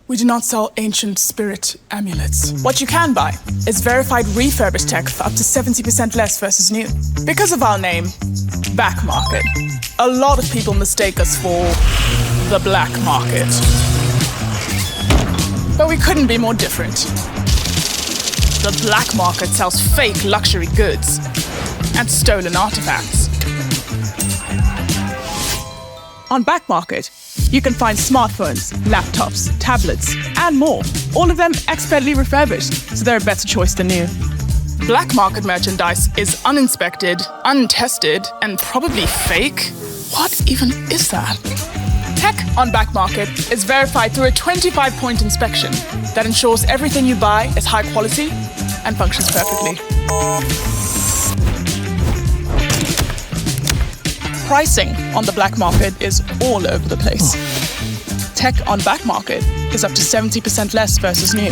We do not sell ancient spirit amulets. What you can buy is verified refurbished tech for up to 70% less versus new. Because of our name, Back Market, a lot of people mistake us for the black market. But we couldn't be more different. The black market sells fake luxury goods and stolen artifacts. On Back Market, you can find smartphones, laptops, tablets, and more. All of them expertly refurbished, so they're a better choice than new. Black market merchandise is uninspected, untested, and probably fake. What even is that? Tech on Back Market is verified through a 25-point inspection that ensures everything you buy is high quality and functions perfectly. Pricing on the black market is all over the place. Tech on Back Market is up to 70% less versus new.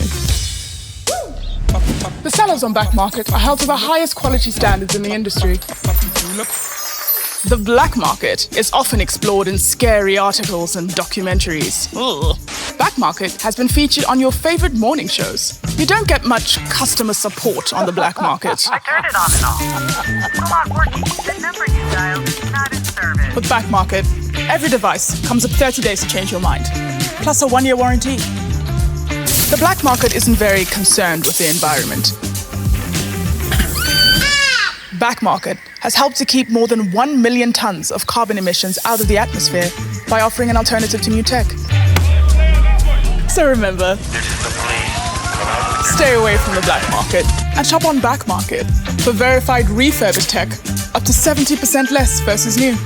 The sellers on Back Market are held to the highest quality standards in the industry. The black market is often explored in scary articles and documentaries. Ugh. Back Market has been featured on your favorite morning shows. You don't get much customer support on the black market. I turned it on and off. Still not working. The number you dialed is not in service. With Back Market, every device comes with 30 days to change your mind, plus a 1-year warranty. The black market isn't very concerned with the environment. Back Market has helped to keep more than 1 million tons of carbon emissions out of the atmosphere by offering an alternative to new tech. So remember, stay away from the black market and shop on Back Market for verified refurbished tech up to 70% less versus new.